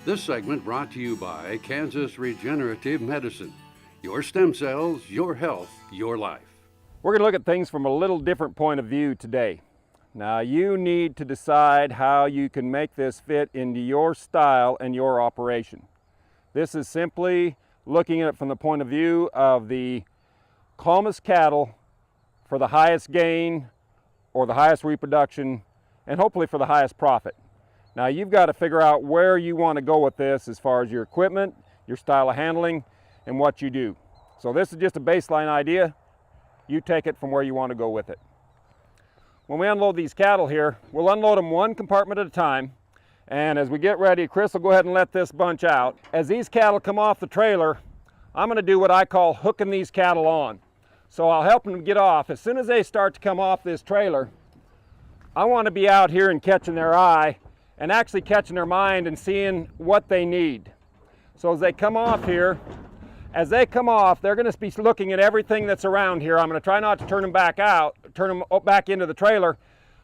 This segment brought to you by Kansas Regenerative Medicine. Your stem cells, your health, your life. We're going to look at things from a little different point of view today. Now you need to decide how you can make this fit into your style and your operation. This is simply looking at it from the point of view of the calmest cattle for the highest gain or the highest reproduction and hopefully for the highest profit. Now you've got to figure out where you want to go with this as far as your equipment, your style of handling, and what you do. So this is just a baseline idea. You take it from where you want to go with it. When we unload these cattle here, we'll unload them one compartment at a time. And as we get ready, Chris will go ahead and let this bunch out. As these cattle come off the trailer, I'm going to do what I call hooking these cattle on. So I'll help them get off. As soon as they start to come off this trailer, I want to be out here and catching their eye and actually catching their mind and seeing what they need. So as they come off here, as they come off, they're going to be looking at everything that's around here. I'm going to try not to turn them back out, turn them back into the trailer,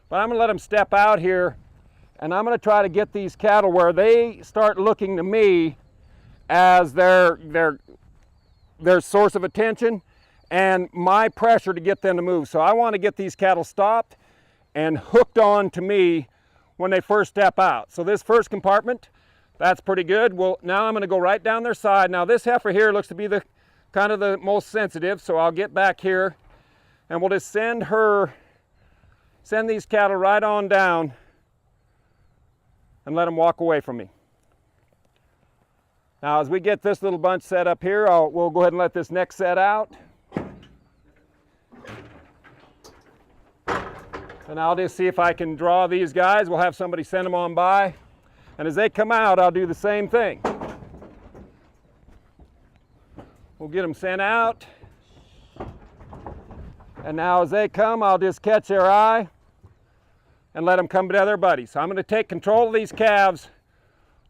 but I'm going to let them step out here, and I'm going to try to get these cattle where they start looking to me as their source of attention and my pressure to get them to move. So I want to get these cattle stopped and hooked on to me when they first step out. So this first compartment, that's pretty good. Well, now I'm going to go right down their side. Now this heifer here looks to be the kind of the most sensitive, so I'll get back here and we'll just send these cattle right on down and let them walk away from me. Now as we get this little bunch set up here, we'll go ahead and let this next set out. And I'll just see if I can draw these guys. We'll have somebody send them on by. And as they come out, I'll do the same thing. We'll get them sent out. And now as they come, I'll just catch their eye and let them come to their buddies. So I'm going to take control of these calves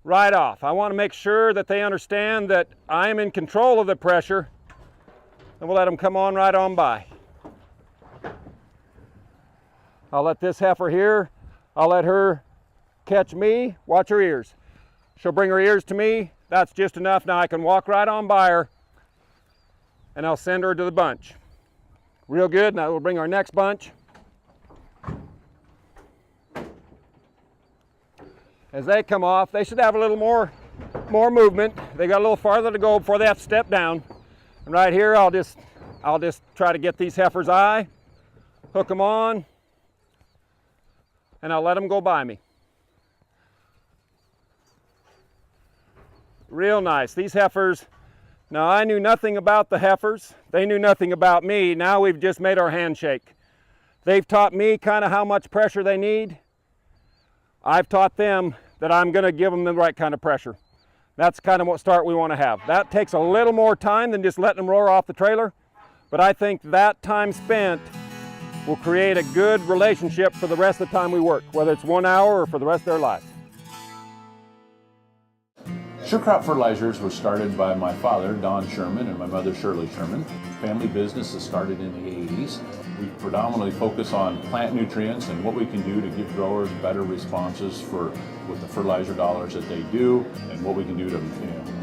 right off. I want to make sure that they understand that I am in control of the pressure, and we'll let them come on right on by. I'll let this heifer here, I'll let her catch me. Watch her ears. She'll bring her ears to me. That's just enough. Now I can walk right on by her and I'll send her to the bunch. Real good. Now we'll bring our next bunch. As they come off, they should have a little more movement. They got a little farther to go before they have to step down. And right here, I'll just try to get these heifers' eye, hook them on, and I'll let them go by me. Real nice. These heifers, now I knew nothing about the heifers. They knew nothing about me. Now we've just made our handshake. They've taught me kind of how much pressure they need. I've taught them that I'm going to give them the right kind of pressure. That's kind of what start we want to have. That takes a little more time than just letting them roar off the trailer, but I think that time spent will create a good relationship for the rest of the time we work, whether it's 1 hour or for the rest of their life. Sure Crop Fertilizers was started by my father, Don Sherman, and my mother, Shirley Sherman. Family business that started in the 80s. We predominantly focus on plant nutrients and what we can do to give growers better responses with the fertilizer dollars that they do, and what we can do to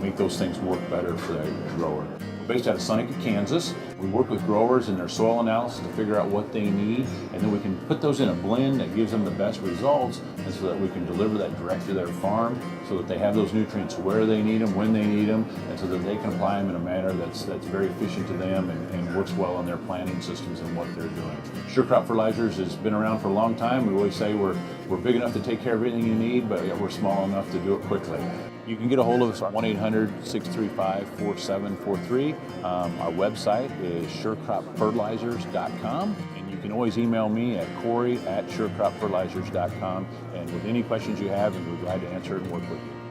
make those things work better for the grower. We're based out of Seneca, Kansas. We work with growers in their soil analysis to figure out what they need, and then we can put those in a blend that gives them the best results, and so that we can deliver that direct to their farm so that they have those nutrients where they need them, when they need them, and so that they can apply them in a manner that's very efficient to them and works well on their planting systems and what they're doing. Sure Crop Fertilizers has been around for a long time. We always say we're big enough to take care of everything you need, but we're small enough to do it quickly. You can get a hold of us at 1-800-635-4743. Our website is surecropfertilizers.com, and you can always email me at Corey@surecropfertilizers.com, and with any questions you have, and we're glad to answer and work with you.